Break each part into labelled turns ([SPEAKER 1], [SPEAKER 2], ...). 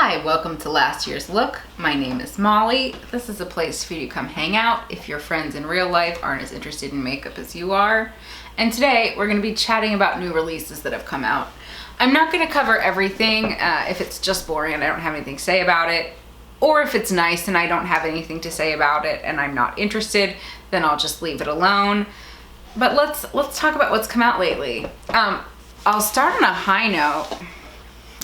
[SPEAKER 1] Hi, welcome to last year's look. My name is Molly. This is a place for you to come hang out if your friends in real life aren't as interested in makeup as you are. And today we're going to be chatting about new releases that have come out. I'm not going to cover everything if it's just boring and I don't have anything to say about it, or if it's nice and I don't have anything to say about it and I'm not interested, then I'll just leave it alone. But let's talk about what's come out lately. I'll start on a high note.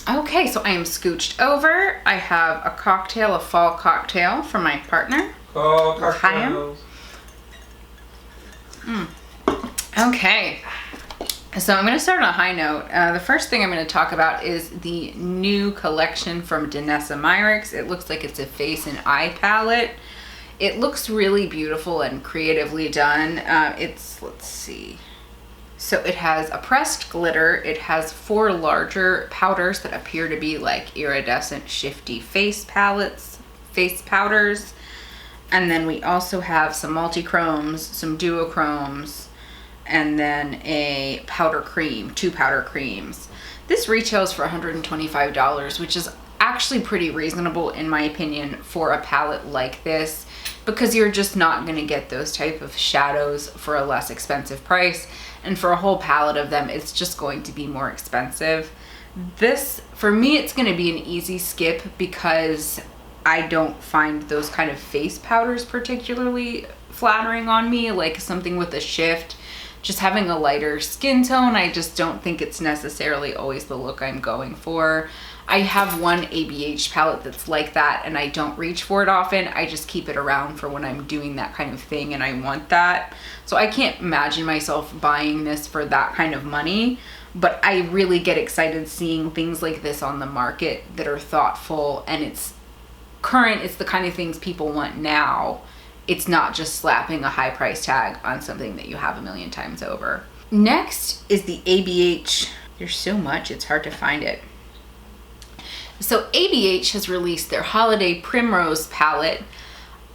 [SPEAKER 1] Okay, so I am scooched over. I have a fall cocktail for my partner.
[SPEAKER 2] Oh, cocktails.
[SPEAKER 1] Okay, so I'm gonna start on a high note. The first thing I'm gonna talk about is the new collection from Danessa Myricks. It looks like it's a face and eye palette. It looks really beautiful and creatively done. Let's see. So it has a pressed glitter. It has 4 larger powders that appear to be like iridescent shifty face powders. And then we also have some multi-chromes, some duochromes, and then a powder cream, 2 powder creams. This retails for $125, which is actually pretty reasonable in my opinion for a palette like this, because you're just not gonna get those type of shadows for a less expensive price. And for a whole palette of them, it's just going to be more expensive. This, for me, it's gonna be an easy skip because I don't find those kind of face powders particularly flattering on me, like something with a shift. Just having a lighter skin tone, I just don't think it's necessarily always the look I'm going for. I have one ABH palette that's like that and I don't reach for it often. I just keep it around for when I'm doing that kind of thing and I want that. So I can't imagine myself buying this for that kind of money, but I really get excited seeing things like this on the market that are thoughtful and it's current. It's the kind of things people want now. It's not just slapping a high price tag on something that you have a million times over. Next is the ABH. There's so much, it's hard to find it. So ABH has released their Holiday Primrose palette.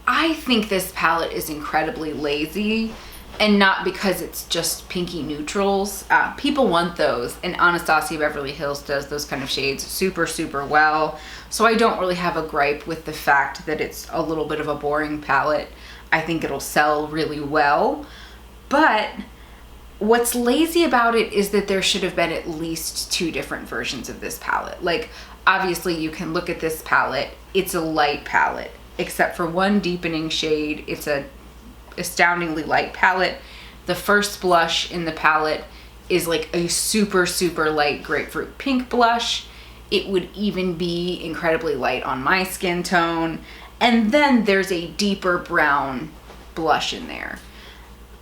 [SPEAKER 1] I think this palette is incredibly lazy, and not because it's just pinky neutrals. People want those, and Anastasia Beverly Hills does those kind of shades super, super well. So I don't really have a gripe with the fact that it's a little bit of a boring palette. I think it'll sell really well. But what's lazy about it is that there should have been at least 2 different versions of this palette. Like, obviously you can look at this palette, it's a light palette, except for one deepening shade. It's a astoundingly light palette. The first blush in the palette is like a super, super light grapefruit pink blush. It would even be incredibly light on my skin tone. And then there's a deeper brown blush in there.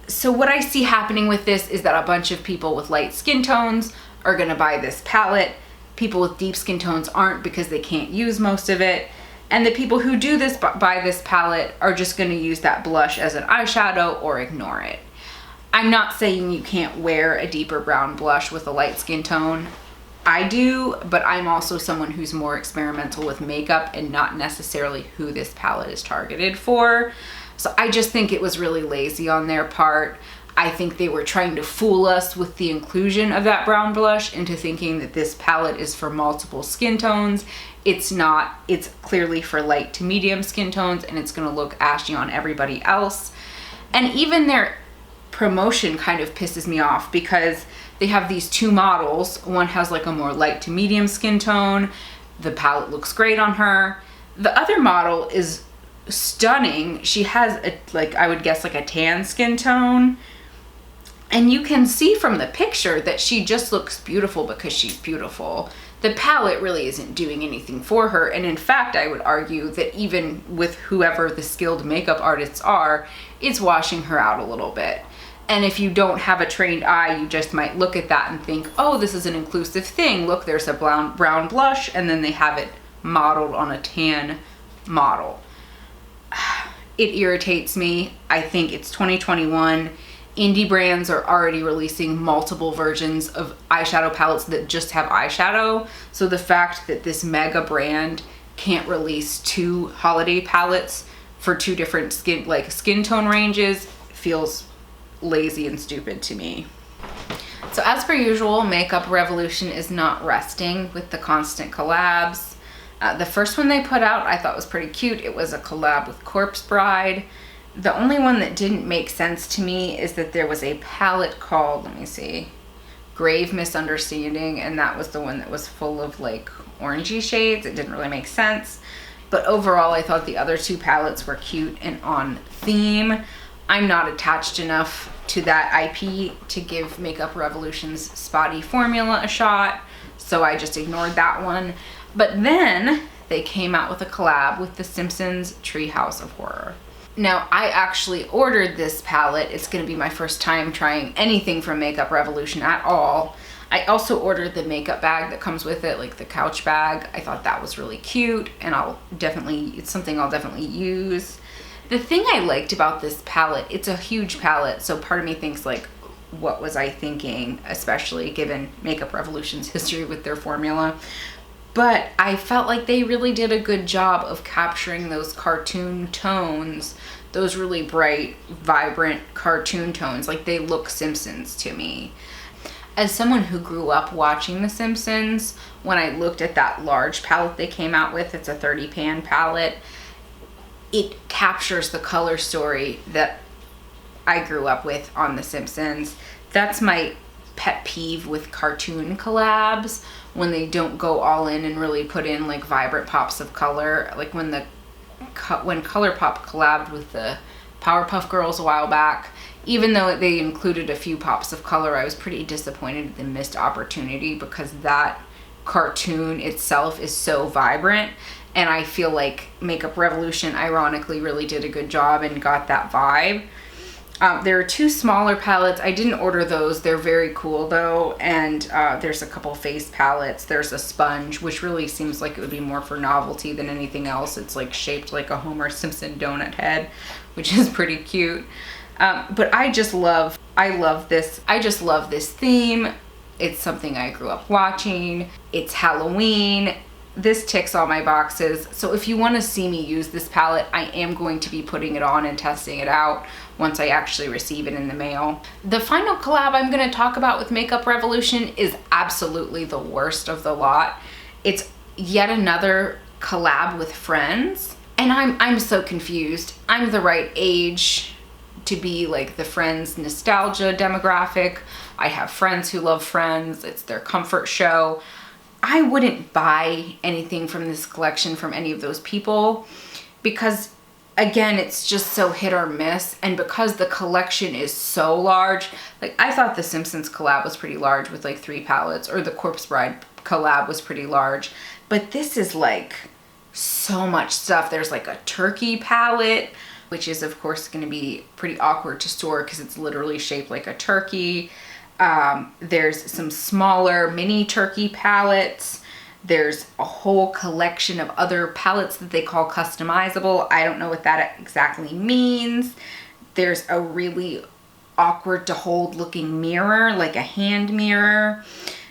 [SPEAKER 1] So what I see happening with this is that a bunch of people with light skin tones are gonna buy this palette. People with deep skin tones aren't because they can't use most of it. And the people who do this, buy this palette, are just gonna use that blush as an eyeshadow or ignore it. I'm not saying you can't wear a deeper brown blush with a light skin tone. I do, but I'm also someone who's more experimental with makeup and not necessarily who this palette is targeted for. So I just think it was really lazy on their part. I think they were trying to fool us with the inclusion of that brown blush into thinking that this palette is for multiple skin tones. It's not. It's clearly for light to medium skin tones, and it's gonna look ashy on everybody else. And even their promotion kind of pisses me off because they have these 2 models. One has like a more light to medium skin tone. The palette looks great on her. The other model is stunning. She has I would guess like a tan skin tone. And you can see from the picture that she just looks beautiful because she's beautiful. The palette really isn't doing anything for her. And in fact, I would argue that even with whoever the skilled makeup artists are, it's washing her out a little bit. And if you don't have a trained eye, you just might look at that and think, oh, this is an inclusive thing. Look, there's a brown blush, and then they have it modeled on a tan model. It irritates me. I think it's 2021. Indie brands are already releasing multiple versions of eyeshadow palettes that just have eyeshadow. So the fact that this mega brand can't release 2 holiday palettes for 2 different skin tone ranges feels lazy and stupid to me. So as per usual, Makeup Revolution is not resting with the constant collabs. The first one they put out I thought was pretty cute. It was a collab with Corpse Bride. The only one that didn't make sense to me is that there was a palette called, let me see, Grave Misunderstanding, and that was the one that was full of like orangey shades. It didn't really make sense. But overall, I thought the other two palettes were cute and on theme. I'm not attached enough to that IP to give Makeup Revolution's Spotty formula a shot, so I just ignored that one. But then they came out with a collab with The Simpsons Treehouse of Horror. Now, I actually ordered this palette. It's going to be my first time trying anything from Makeup Revolution at all. I also ordered the makeup bag that comes with it, like the couch bag. I thought that was really cute, and it's something I'll definitely use. The thing I liked about this palette, it's a huge palette, so part of me thinks like, what was I thinking, especially given Makeup Revolution's history with their formula. But I felt like they really did a good job of capturing those cartoon tones, those really bright, vibrant cartoon tones. Like, they look Simpsons to me. As someone who grew up watching The Simpsons, when I looked at that large palette they came out with, it's a 30 pan palette, it captures the color story that I grew up with on The Simpsons. That's my pet peeve with cartoon collabs, when they don't go all in and really put in like vibrant pops of color. Like when Colourpop collabed with the Powerpuff Girls a while back, even though they included a few pops of color, I was pretty disappointed at the missed opportunity, because that cartoon itself is so vibrant, and I feel like Makeup Revolution ironically really did a good job and got that vibe. There are two smaller palettes. I didn't order those. They're very cool though. And there's a couple face palettes. There's a sponge, which really seems like it would be more for novelty than anything else. It's like shaped like a Homer Simpson donut head, which is pretty cute. But I love this theme. It's something I grew up watching. It's Halloween. This ticks all my boxes. So if you want to see me use this palette, I am going to be putting it on and testing it out once I actually receive it in the mail. The final collab I'm going to talk about with Makeup Revolution is absolutely the worst of the lot. It's yet another collab with Friends, and I'm so confused. I'm the right age to be like the Friends nostalgia demographic. I have friends who love Friends. It's their comfort show. I wouldn't buy anything from this collection from any of those people, because again, it's just so hit or miss. And because the collection is so large, like I thought the Simpsons collab was pretty large with like 3 palettes, or the Corpse Bride collab was pretty large, but this is like so much stuff. There's like a turkey palette, which is of course going to be pretty awkward to store because it's literally shaped like a turkey. There's some smaller mini turkey palettes. There's a whole collection of other palettes that they call customizable. I don't know what that exactly means. There's a really awkward to hold looking mirror, like a hand mirror.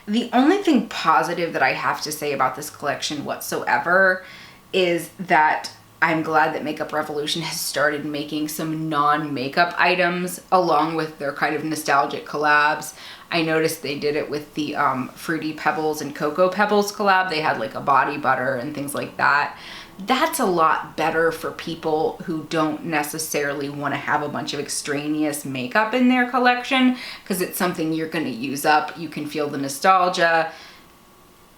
[SPEAKER 1] The only thing positive that I have to say about this collection whatsoever is that I'm glad that Makeup Revolution has started making some non-makeup items along with their kind of nostalgic collabs. I noticed they did it with the Fruity Pebbles and Cocoa Pebbles collab. They had like a body butter and things like that. That's a lot better for people who don't necessarily want to have a bunch of extraneous makeup in their collection, because it's something you're going to use up. You can feel the nostalgia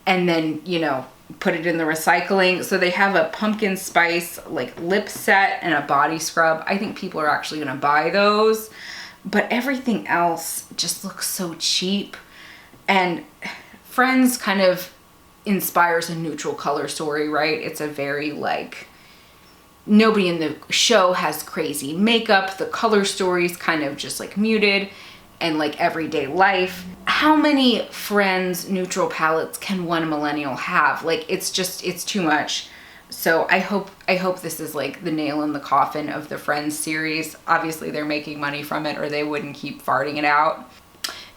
[SPEAKER 1] and then, you know, put it in the recycling. So they have a pumpkin spice like lip set and a body scrub. I think people are actually going to buy those, but everything else just looks so cheap. And Friends kind of inspires a neutral color story, right? It's a very like, nobody in the show has crazy makeup. The color story's kind of just like muted and like everyday life. How many Friends neutral palettes can one millennial have? Like, it's too much. So I hope this is like the nail in the coffin of the Friends series. Obviously they're making money from it or they wouldn't keep farting it out.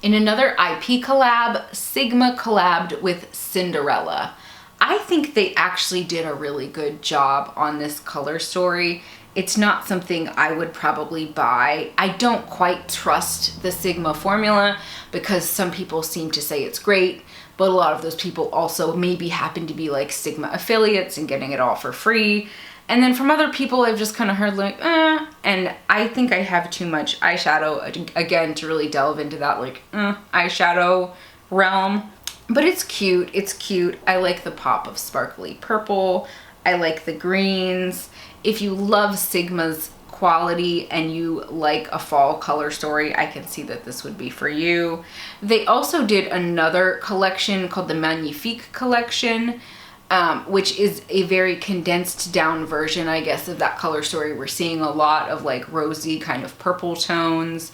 [SPEAKER 1] In another IP collab, Sigma collabed with Cinderella. I think they actually did a really good job on this color story. It's not something I would probably buy. I don't quite trust the Sigma formula because some people seem to say it's great, but a lot of those people also maybe happen to be like Sigma affiliates and getting it all for free. And then from other people, I've just kind of heard like, and I think I have too much eyeshadow, again, to really delve into that like eyeshadow realm. But it's cute. It's cute. I like the pop of sparkly purple. I like the greens. If you love Sigma's quality and you like a fall color story, I can see that this would be for you. They also did another collection called the Magnifique collection, which is a very condensed down version, I guess, of that color story. We're seeing a lot of like rosy kind of purple tones.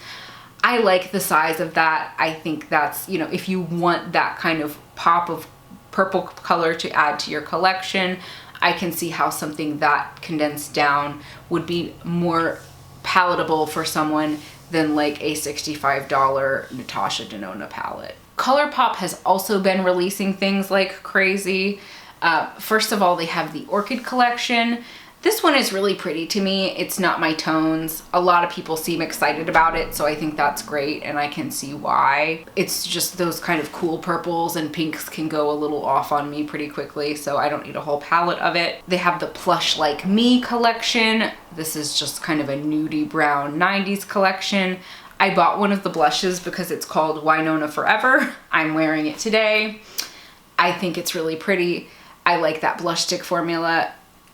[SPEAKER 1] I like the size of that. I think that's, you know, if you want that kind of pop of purple color to add to your collection, I can see how something that condensed down would be more palatable for someone than like a $65 Natasha Denona palette. Colourpop has also been releasing things like crazy. First of all, they have the Orchid collection. This one is really pretty to me. It's not my tones. A lot of people seem excited about it, so I think that's great, and I can see why. It's just those kind of cool purples and pinks can go a little off on me pretty quickly, so I don't need a whole palette of it. They have the Plush Like Me collection. This is just kind of a nudie brown 90s collection. I bought one of the blushes because it's called Winona Forever. I'm wearing it today. I think it's really pretty. I like that blush stick formula.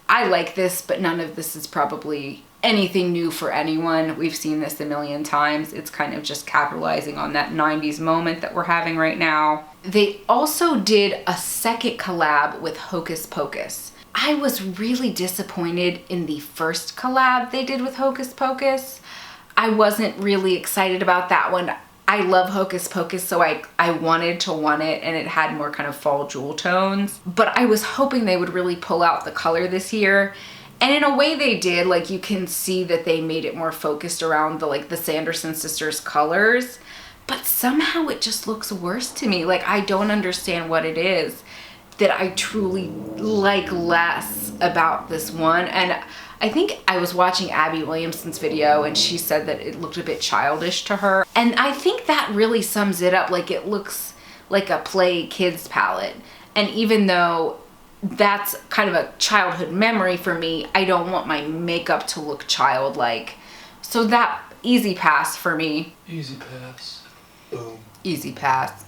[SPEAKER 1] I like this, but none of this is probably anything new for anyone. We've seen this a million times. It's kind of just capitalizing on that 90s moment that we're having right now. They also did a second collab with Hocus Pocus. I was really disappointed in the first collab they did with Hocus Pocus. I wasn't really excited about that one. I love Hocus Pocus, so I wanted to want it, and it had more kind of fall jewel tones. But I was hoping they would really pull out the color this year. And in a way they did. Like, you can see that they made it more focused around the like the Sanderson sisters colors. But somehow it just looks worse to me. Like, I don't understand what it is that I truly like less about this one. And I think I was watching Abby Williamson's video and she said that it looked a bit childish to her. And I think that really sums it up. Like, it looks like a play kids palette. And even though that's kind of a childhood memory for me, I don't want my makeup to look childlike. So that easy pass for me.
[SPEAKER 2] Easy pass. Boom.
[SPEAKER 1] Easy pass.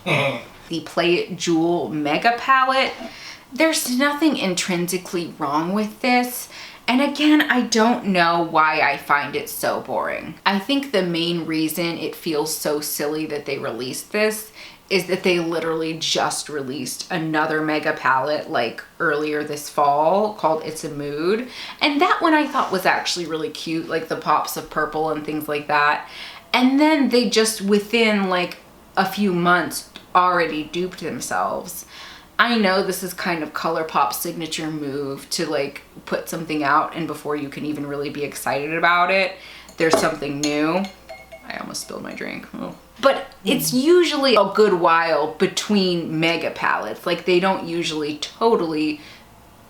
[SPEAKER 1] The Play It Jewel Mega Palette. There's nothing intrinsically wrong with this. And again, I don't know why I find it so boring. I think the main reason it feels so silly that they released this is that they literally just released another mega palette like earlier this fall called It's a Mood. And that one I thought was actually really cute, like the pops of purple and things like that. And then they just within like a few months already duped themselves. I know this is kind of Colourpop's signature move to like put something out and before you can even really be excited about it, there's something new. I almost spilled my drink. Oh. But it's usually a good while between mega palettes. Like, they don't usually totally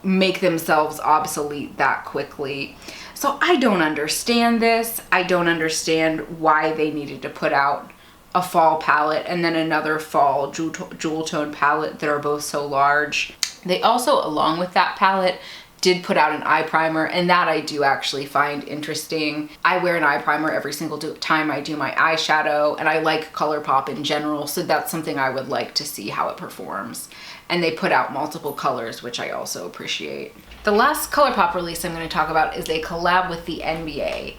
[SPEAKER 1] make themselves obsolete that quickly. So I don't understand this. I don't understand why they needed to put out a fall palette and then another fall jewel tone palette that are both so large. They also, along with that palette, did put out an eye primer, and that I do actually find interesting. I wear an eye primer every single time I do my eyeshadow, and I like Colourpop in general, so that's something I would like to see how it performs. And they put out multiple colors, which I also appreciate. The last Colourpop release I'm going to talk about is a collab with the NBA.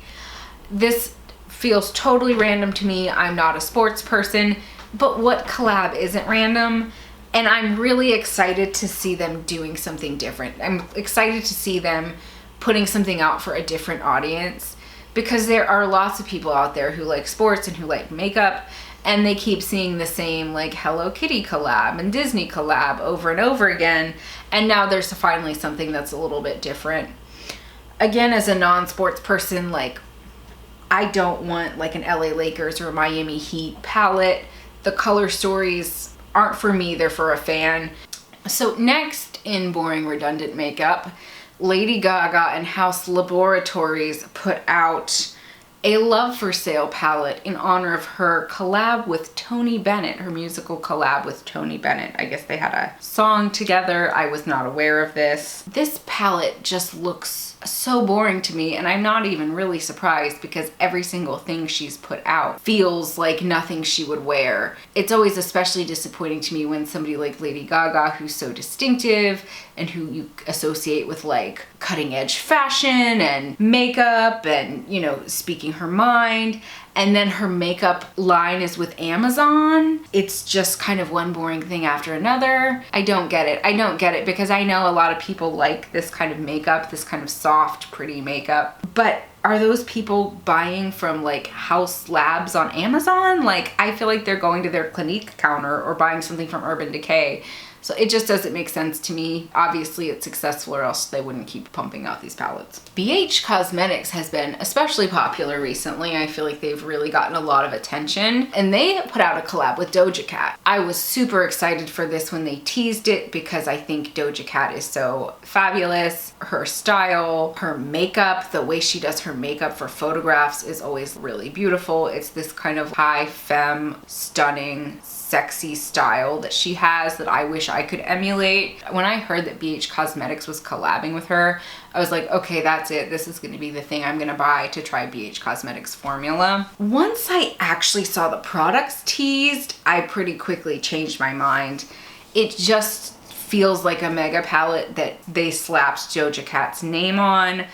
[SPEAKER 1] This feels totally random to me. I'm not a sports person, but what collab isn't random? And I'm really excited to see them doing something different. I'm excited to see them putting something out for a different audience, because there are lots of people out there who like sports and who like makeup, and they keep seeing the same like Hello Kitty collab and Disney collab over and over again. And now there's finally something that's a little bit different. Again, as a non-sports person, like, I don't want like an LA Lakers or Miami Heat palette. The color stories aren't for me, they're for a fan. So next in boring redundant makeup, Lady Gaga and House Laboratories put out a Love for Sale palette in honor of her collab with Tony Bennett, her musical collab with Tony Bennett. I guess they had a song together. I was not aware of this. This palette just looks so boring to me, and I'm not even really surprised because every single thing she's put out feels like nothing she would wear. It's always especially disappointing to me when somebody like Lady Gaga, who's so distinctive and who you associate with like cutting edge fashion and makeup and, you know, speaking her mind, and then her makeup line is with Amazon. It's just kind of one boring thing after another. I don't get it. I don't get it because I know a lot of people like this kind of makeup, this kind of soft, pretty makeup. But are those people buying from like House Labs on Amazon? Like, I feel like they're going to their Clinique counter or buying something from Urban Decay. So it just doesn't make sense to me. Obviously it's successful or else they wouldn't keep pumping out these palettes. BH Cosmetics has been especially popular recently. I feel like they've really gotten a lot of attention, and they put out a collab with Doja Cat. I was super excited for this when they teased it because I think Doja Cat is so fabulous. Her style, her makeup, the way she does her makeup for photographs is always really beautiful. It's this kind of high femme, stunning, sexy style that she has that I wish I could emulate. When I heard that BH Cosmetics was collabing with her, I was like, okay, that's it. This is gonna be the thing I'm gonna buy to try BH Cosmetics formula. Once I actually saw the products teased, I pretty quickly changed my mind. It just feels like a mega palette that they slapped Doja Cat's name on.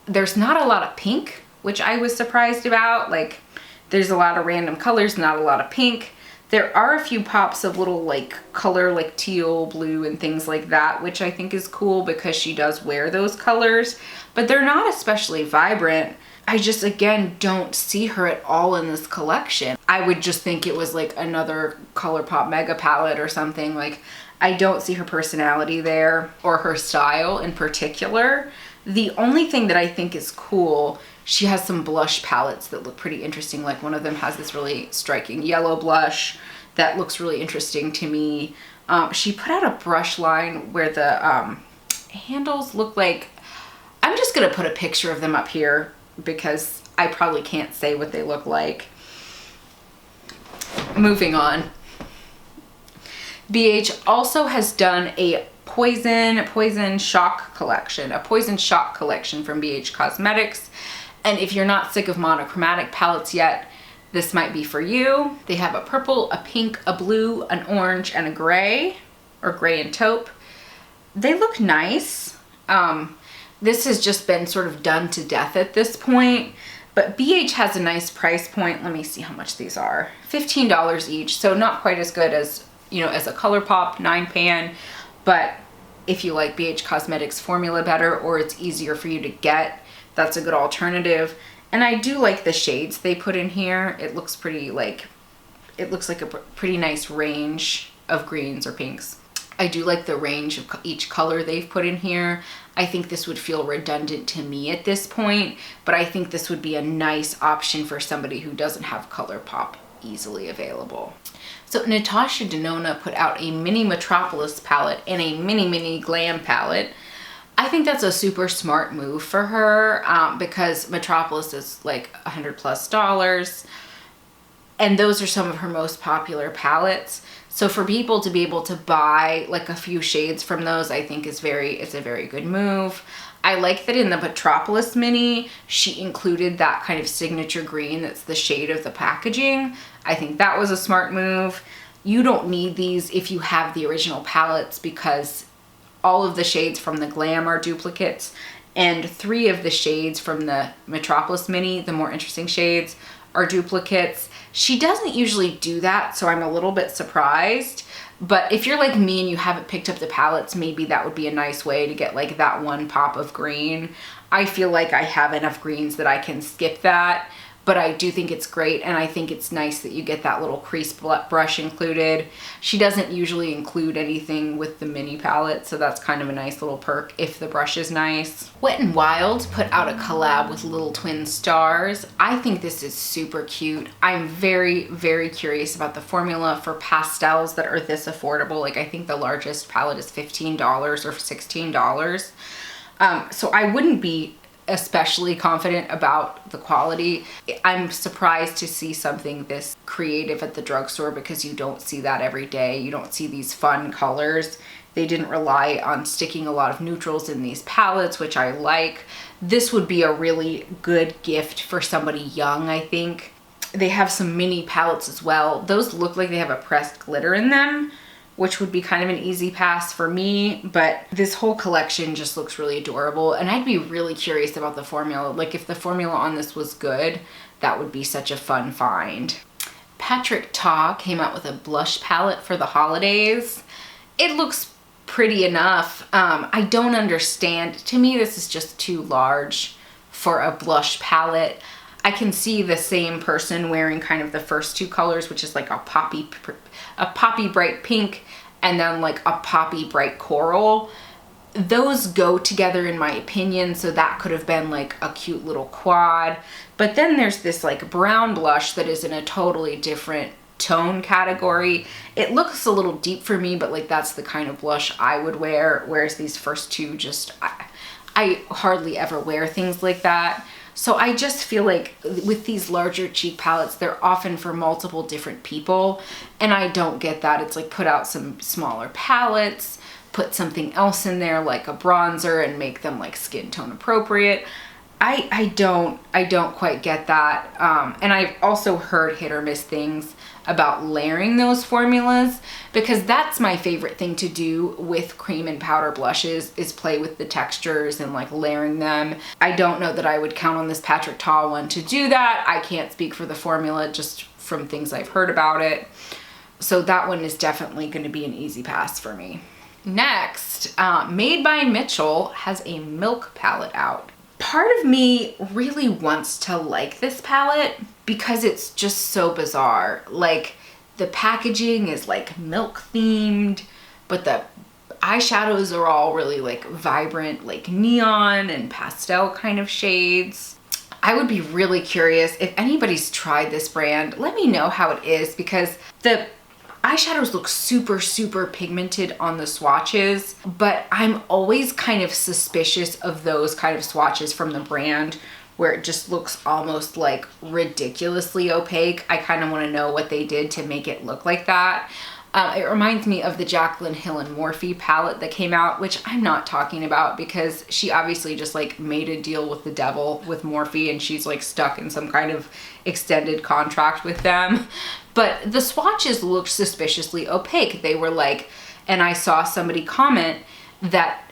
[SPEAKER 1] There's not a lot of pink, which I was surprised about. Like, there's a lot of random colors, not a lot of pink. There are a few pops of little like color like teal, blue, and things like that, which I think is cool because she does wear those colors, but they're not especially vibrant. I just, again, don't see her at all in this collection. I would just think it was like another Colourpop mega palette or something. Like, I don't see her personality there or her style in particular. The only thing that I think is cool, she has some blush palettes that look pretty interesting. Like, one of them has this really striking yellow blush that looks really interesting to me. She put out a brush line where the handles look like, I'm just gonna put a picture of them up here because I probably can't say what they look like. Moving on. BH also has done a Poison Shock collection, a Poison Shock collection from BH Cosmetics. And if you're not sick of monochromatic palettes yet, this might be for you. They have a purple, a pink, a blue, an orange, and a gray, or gray and taupe. They look nice. This has just been sort of done to death at this point, but BH has a nice price point. Let me see how much these are. $15 each, so not quite as good as, you know, as a Colourpop 9-pan, but if you like BH Cosmetics formula better or it's easier for you to get, that's a good alternative. And I do like the shades they put in here. It looks pretty like, it looks like a pretty nice range of greens or pinks. I do like the range of each color they've put in here. I think this would feel redundant to me at this point, but I think this would be a nice option for somebody who doesn't have Colourpop easily available. So Natasha Denona put out a mini Metropolis palette and a mini Glam palette. I think that's a super smart move for her because Metropolis is like $100+ and those are some of her most popular palettes. So for people to be able to buy like a few shades from those, I think it's a very good move. I like that in the Metropolis mini, she included that kind of signature green that's the shade of the packaging. I think that was a smart move. You don't need these if you have the original palettes because all of the shades from the Glam are duplicates and 3 of the shades from the Metropolis mini, the more interesting shades, are duplicates. She doesn't usually do that, so I'm a little bit surprised. But if you're like me and you haven't picked up the palettes, maybe that would be a nice way to get like that one pop of green. I feel like I have enough greens that I can skip that, but I do think it's great, and I think it's nice that you get that little crease brush included. She doesn't usually include anything with the mini palette, so that's kind of a nice little perk if the brush is nice. Wet n Wild put out a collab with Little Twin Stars. I think this is super cute. I'm very, very curious about the formula for pastels that are this affordable. Like, I think the largest palette is $15 or $16. So I wouldn't be especially confident about the quality. I'm surprised to see something this creative at the drugstore because you don't see that every day. You don't see these fun colors. They didn't rely on sticking a lot of neutrals in these palettes, which I like. This would be a really good gift for somebody young, I think. They have some mini palettes as well. Those look like they have a pressed glitter in them, which would be kind of an easy pass for me, but this whole collection just looks really adorable, and I'd be really curious about the formula. Like, if the formula on this was good, that would be such a fun find. Patrick Ta came out with a blush palette for the holidays. It looks pretty enough. I don't understand. To me, this is just too large for a blush palette. I can see the same person wearing kind of the first two colors, which is like a poppy bright pink and then like a poppy bright coral. Those go together in my opinion, so that could have been like a cute little quad. But then there's this like brown blush that is in a totally different tone category. It looks a little deep for me, but like that's the kind of blush I would wear, whereas these first two just, I hardly ever wear things like that. So I just feel like with these larger cheek palettes, they're often for multiple different people, and I don't get that. It's like, put out some smaller palettes, put something else in there like a bronzer and make them like skin tone appropriate. I don't quite get that. And I've also heard hit or miss things about layering those formulas, because that's my favorite thing to do with cream and powder blushes, is play with the textures and like layering them. I don't know that I would count on this Patrick Ta one to do that. I can't speak for the formula, just from things I've heard about it. So that one is definitely going to be an easy pass for me. Next, Made by Mitchell has a milk palette out. Part of me really wants to like this palette because it's just so bizarre. Like, the packaging is like milk themed, but the eyeshadows are all really like vibrant, like neon and pastel kind of shades. I would be really curious if anybody's tried this brand. Let me know how it is, because the eyeshadows look super pigmented on the swatches, but I'm always kind of suspicious of those kind of swatches from the brand where it just looks almost like ridiculously opaque. I kind of want to know what they did to make it look like that. It reminds me of the Jaclyn Hill and Morphe palette that came out, which I'm not talking about because she obviously just like made a deal with the devil with Morphe, and she's like stuck in some kind of extended contract with them. But the swatches looked suspiciously opaque. They were like, and I saw somebody comment that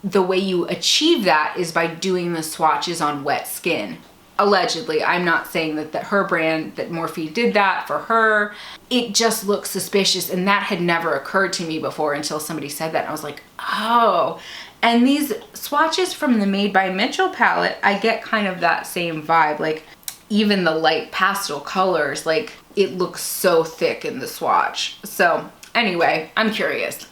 [SPEAKER 1] the way you achieve that is by doing the swatches on wet skin. Allegedly. I'm not saying that her brand, that Morphe did that for her. It just looks suspicious, and that had never occurred to me before until somebody said that. And I was like, oh. And these swatches from the Made by Mitchell palette, I get kind of that same vibe. Like, even the light pastel colors, like, it looks so thick in the swatch. So anyway, I'm curious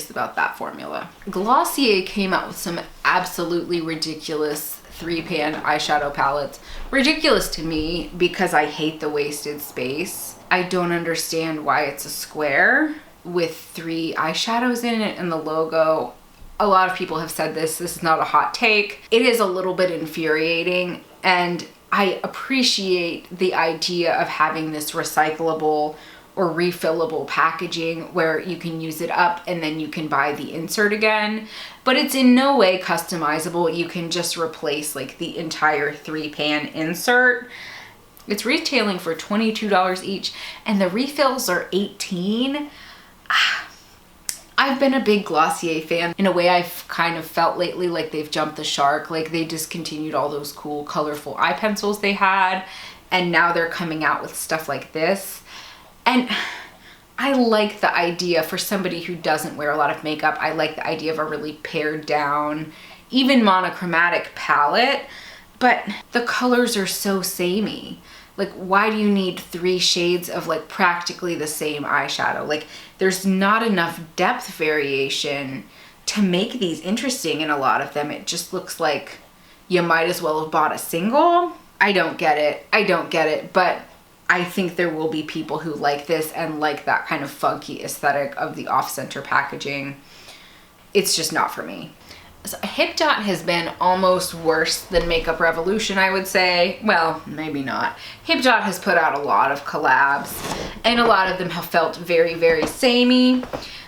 [SPEAKER 1] about that formula. Glossier came out with some absolutely ridiculous 3-pan eyeshadow palettes. Ridiculous to me because I hate the wasted space. I don't understand why it's a square with 3 eyeshadows in it and the logo. A lot of people have said this is not a hot take. It is a little bit infuriating, and I appreciate the idea of having this recyclable or refillable packaging where you can use it up and then you can buy the insert again, but it's in no way customizable. You can just replace like the entire 3-pan insert. It's retailing for $22 each, and the refills are $18. I've been a big Glossier fan. In a way, I've kind of felt lately like they've jumped the shark. Like, they discontinued all those cool colorful eye pencils they had, and now they're coming out with stuff like this. And I like the idea, for somebody who doesn't wear a lot of makeup, I like the idea of a really pared down, even monochromatic palette, but the colors are so samey. Like, why do you need 3 shades of like practically the same eyeshadow? Like, there's not enough depth variation to make these interesting in a lot of them. It just looks like you might as well have bought a single. I don't get it, but I think there will be people who like this and like that kind of funky aesthetic of the off-center packaging. It's just not for me. So Hip Dot has been almost worse than Makeup Revolution, I would say. Well, maybe not. Hip Dot has put out a lot of collabs, and a lot of them have felt very, very samey.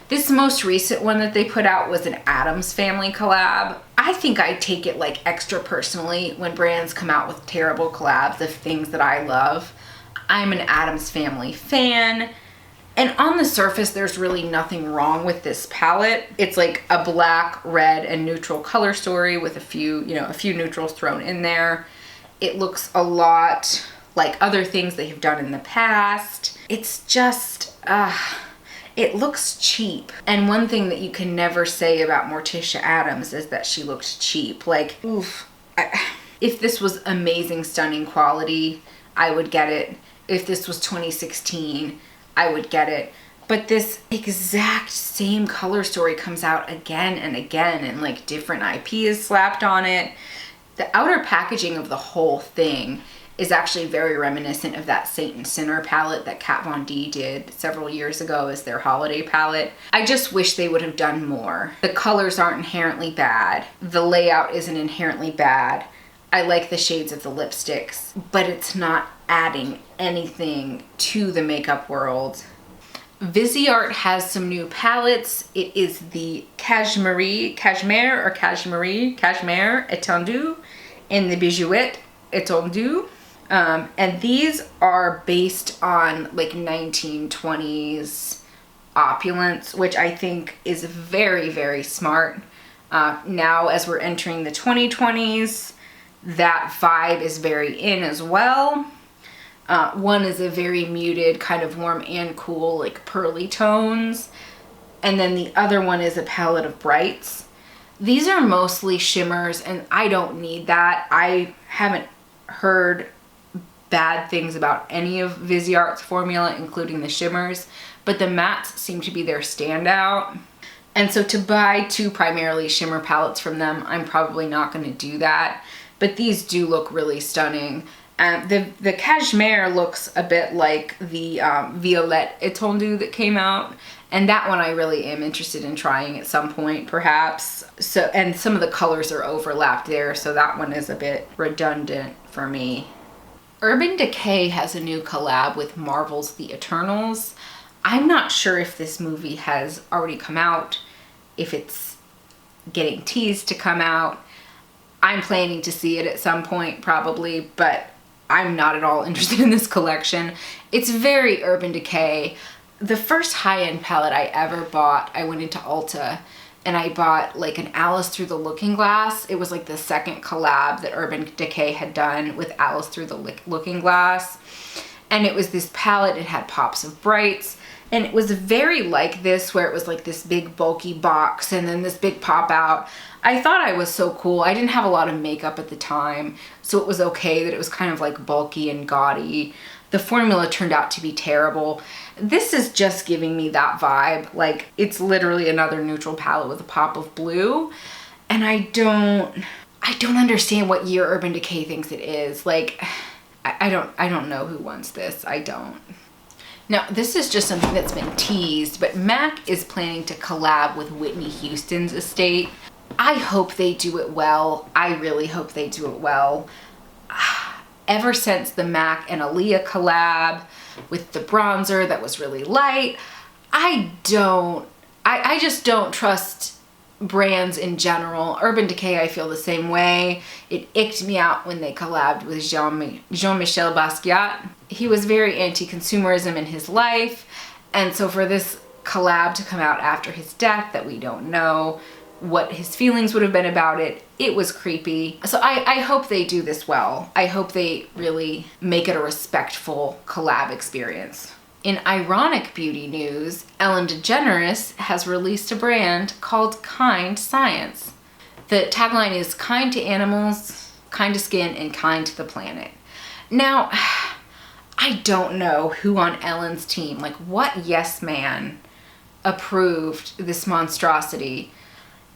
[SPEAKER 1] This most recent one that they put out was an Addams Family collab. I think I take it like extra personally when brands come out with terrible collabs of things that I love. I'm an Addams Family fan. And on the surface, there's really nothing wrong with this palette. It's like a black, red, and neutral color story with a few neutrals thrown in there. It looks a lot like other things they have done in the past. It's just, it looks cheap. And one thing that you can never say about Morticia Addams is that she looks cheap. Like, oof. If this was amazing, stunning quality, I would get it. If this was 2016, I would get it. But this exact same color story comes out again and again, and like different IP is slapped on it. The outer packaging of the whole thing is actually very reminiscent of that Saint and Sinner palette that Kat Von D did several years ago as their holiday palette. I just wish they would have done more. The colors aren't inherently bad. The layout isn't inherently bad. I like the shades of the lipsticks, but it's not adding anything to the makeup world. Viseart has some new palettes. It is the Cashmere Étendue and the Bijouette Étendue. And these are based on like 1920s opulence, which I think is very, very smart. Now, as we're entering the 2020s, that vibe is very in as well. One is a very muted, kind of warm and cool, like pearly tones. And then the other one is a palette of brights. These are mostly shimmers, and I don't need that. I haven't heard bad things about any of Viseart's formula, including the shimmers, but the mattes seem to be their standout. And so to buy two primarily shimmer palettes from them, I'm probably not going to do that. But these do look really stunning. The Cashmere looks a bit like the Violette Étendue that came out. And that one I really am interested in trying at some point, perhaps. So, and some of the colors are overlapped there, so that one is a bit redundant for me. Urban Decay has a new collab with Marvel's The Eternals. I'm not sure if this movie has already come out, if it's getting teased to come out. I'm planning to see it at some point, probably, but I'm not at all interested in this collection. It's very Urban Decay. The first high-end palette I ever bought, I went into Ulta and I bought like an Alice Through the Looking Glass. It was like the second collab that Urban Decay had done with Alice Through the Looking Glass. And it was this palette, it had pops of brights. And it was very like this, where it was like this big bulky box and then this big pop out. I thought I was so cool. I didn't have a lot of makeup at the time, so it was okay that it was kind of like bulky and gaudy. The formula turned out to be terrible. This is just giving me that vibe. Like, it's literally another neutral palette with a pop of blue. And I don't understand what year Urban Decay thinks it is. Like, I don't know who wants this. I don't. Now, this is just something that's been teased, but MAC is planning to collab with Whitney Houston's estate. I hope they do it well. I really hope they do it well. Ever since the MAC and Aaliyah collab with the bronzer that was really light, I just don't trust brands in general. Urban Decay, I feel the same way. It icked me out when they collabed with Jean-Michel Basquiat. He was very anti-consumerism in his life, and so for this collab to come out after his death that we don't know what his feelings would have been about it, it was creepy. So I hope they do this well. I hope they really make it a respectful collab experience. In ironic beauty news, Ellen DeGeneres has released a brand called Kind Science. The tagline is kind to animals, kind to skin, and kind to the planet. Now, I don't know who on Ellen's team, like what yes man approved this monstrosity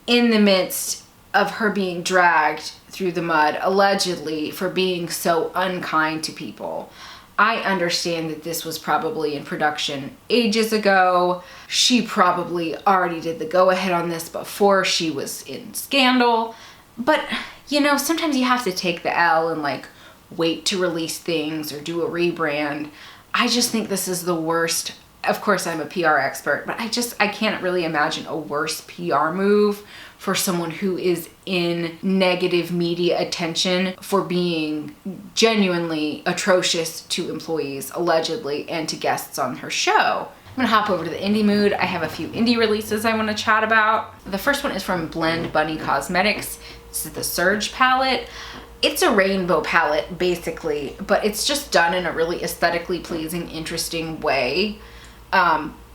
[SPEAKER 1] in the midst of her being dragged through the mud, allegedly, for being so unkind to people. I understand that this was probably in production ages ago. She probably already did the go-ahead on this before she was in scandal. But, you know, sometimes you have to take the L and like wait to release things or do a rebrand. I just think this is the worst. Of course, I'm a PR expert, but I can't really imagine a worse PR move for someone who is in negative media attention for being genuinely atrocious to employees, allegedly, and to guests on her show. I'm gonna hop over to the indie mood. I have a few indie releases I wanna chat about. The first one is from Blend Bunny Cosmetics. This is the Surge palette. It's a rainbow palette, basically, but it's just done in a really aesthetically pleasing, interesting way.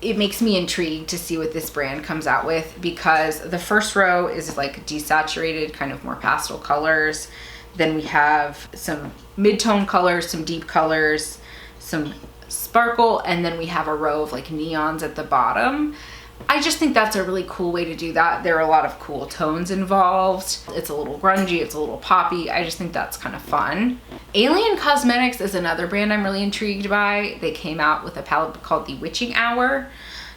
[SPEAKER 1] It makes me intrigued to see what this brand comes out with, because the first row is like desaturated, kind of more pastel colors. Then we have some mid-tone colors, some deep colors, some sparkle, and then we have a row of like neons at the bottom. I just think that's a really cool way to do that. There are a lot of cool tones involved. It's a little grungy, it's a little poppy. I just think that's kind of fun. Alien Cosmetics is another brand I'm really intrigued by. They came out with a palette called the Witching Hour.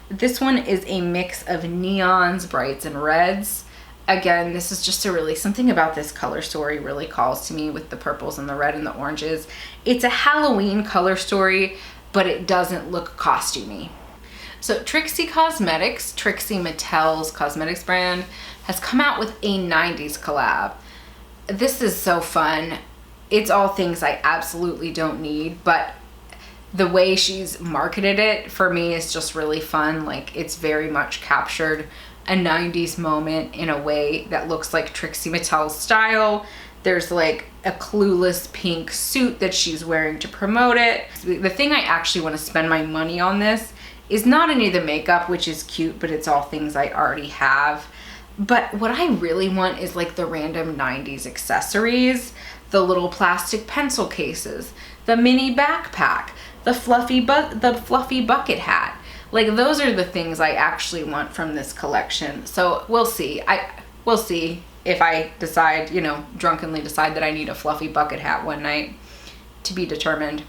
[SPEAKER 1] This one is a mix of neons, brights, and reds. Again, this is just something about this color story really calls to me with the purples and the red and the oranges. It's a Halloween color story, but it doesn't look costumey. So Trixie Cosmetics, Trixie Mattel's cosmetics brand, has come out with a 90s collab. This is so fun. It's all things I absolutely don't need, but the way she's marketed it for me is just really fun. Like, it's very much captured a 90s moment in a way that looks like Trixie Mattel's style. There's like a clueless pink suit that she's wearing to promote it. The thing I actually want to spend my money on this is not any of the makeup, which is cute, but it's all things I already have. But what I really want is like the random 90s accessories, the little plastic pencil cases, the mini backpack, the fluffy bucket hat. Like, those are the things I actually want from this collection. So we'll see. We'll see if I decide, you know, drunkenly decide that I need a fluffy bucket hat one night. To be determined.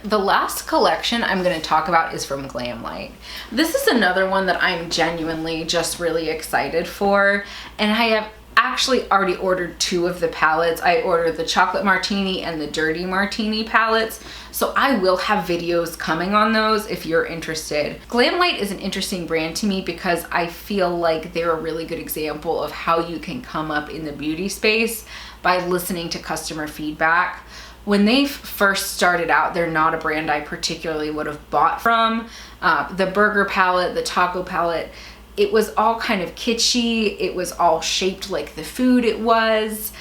[SPEAKER 1] The last collection I'm going to talk about is from Glamlight. This is another one that I'm genuinely just really excited for, and I have actually already ordered two of the palettes. I ordered the Chocolate Martini and the Dirty Martini palettes, so I will have videos coming on those if you're interested. Glamlight is an interesting brand to me because I feel like they're a really good example of how you can come up in the beauty space by listening to customer feedback. When they first started out, they're not a brand I particularly would have bought from. The burger palette, the taco palette, it was all kind of kitschy. It was all shaped like the food it was.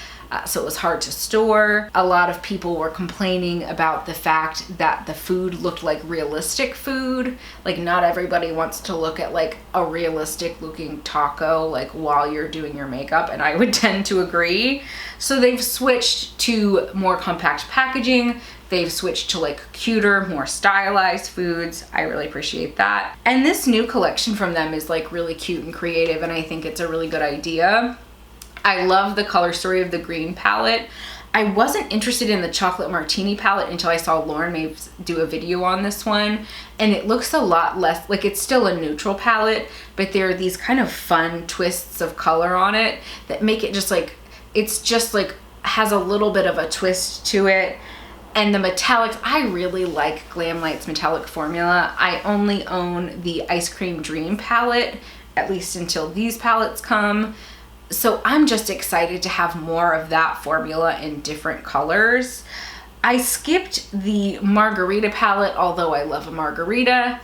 [SPEAKER 1] So it was hard to store. A lot of people were complaining about the fact that the food looked like realistic food. Like, not everybody wants to look at like a realistic looking taco like while you're doing your makeup, and I would tend to agree. So they've switched to more compact packaging. They've switched to like cuter, more stylized foods. I really appreciate that. And this new collection from them is like really cute and creative, and I think it's a really good idea. I love the color story of the green palette. I wasn't interested in the Chocolate Martini palette until I saw Lauren Mapes do a video on this one, and it looks a lot less, like, it's still a neutral palette, but there are these kind of fun twists of color on it that make it just like, it's just like, has a little bit of a twist to it. And the metallics, I really like Glamlight's metallic formula. I only own the Ice Cream Dream palette, at least until these palettes come. So I'm just excited to have more of that formula in different colors. I skipped the Margarita palette, although I love a margarita.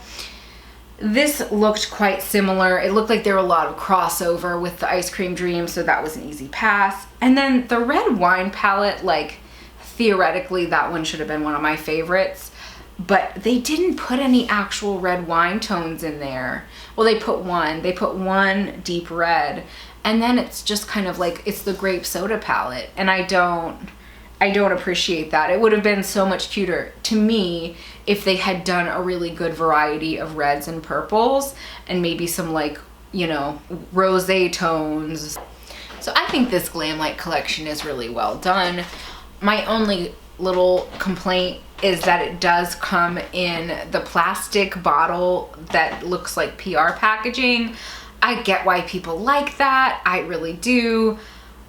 [SPEAKER 1] This looked quite similar. It looked like there were a lot of crossover with the Ice Cream Dream, so that was an easy pass. And then the red wine palette, like, theoretically that one should have been one of my favorites, but they didn't put any actual red wine tones in there. Well, they put one deep red, and then it's just kind of like, it's the grape soda palette, and I don't appreciate that. It would have been so much cuter to me if they had done a really good variety of reds and purples and maybe some, like, you know, rosé tones. So I think this Glamlight collection is really well done. My only little complaint is that it does come in the plastic bottle that looks like PR packaging. I get why people like that. I really do.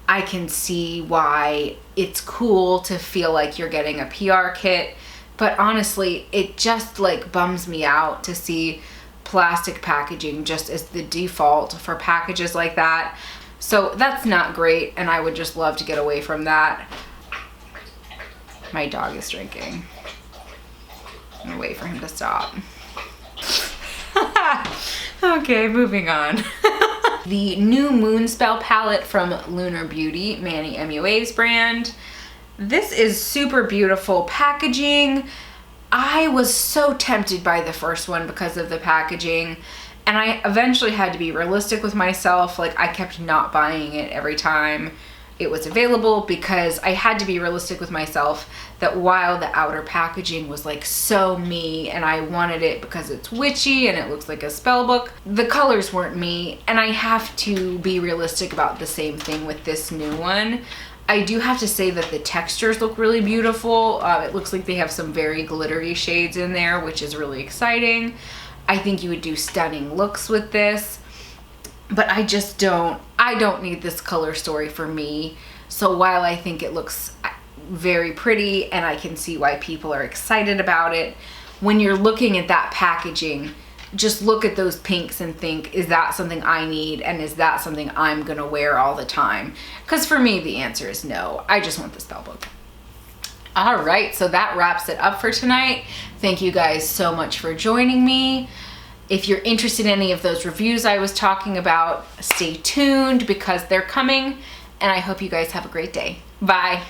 [SPEAKER 1] I can see why it's cool to feel like you're getting a PR kit, but honestly, it just like bums me out to see plastic packaging just as the default for packages like that. So that's not great, and I would just love to get away from that. My dog is drinking. I'm gonna wait for him to stop. Okay, moving on. The new Moonspell palette from Lunar Beauty, Manny MUA's brand. This is super beautiful packaging. I was so tempted by the first one because of the packaging, and I eventually had to be realistic with myself. Like, I kept not buying it every time it was available because I had to be realistic with myself that while the outer packaging was like so me and I wanted it because it's witchy and it looks like a spell book, the colors weren't me, and I have to be realistic about the same thing with this new one. I do have to say that the textures look really beautiful. It looks like they have some very glittery shades in there, which is really exciting. I think you would do stunning looks with this, but I don't need this color story for me. So while I think it looks very pretty and I can see why people are excited about it, when you're looking at that packaging, just look at those pinks and think, is that something I need, and is that something I'm gonna wear all the time? Because for me, the answer is no. I just want the spell book. All right, so that wraps it up for tonight. Thank you guys so much for joining me. If you're interested in any of those reviews I was talking about, stay tuned because they're coming, and I hope you guys have a great day. Bye.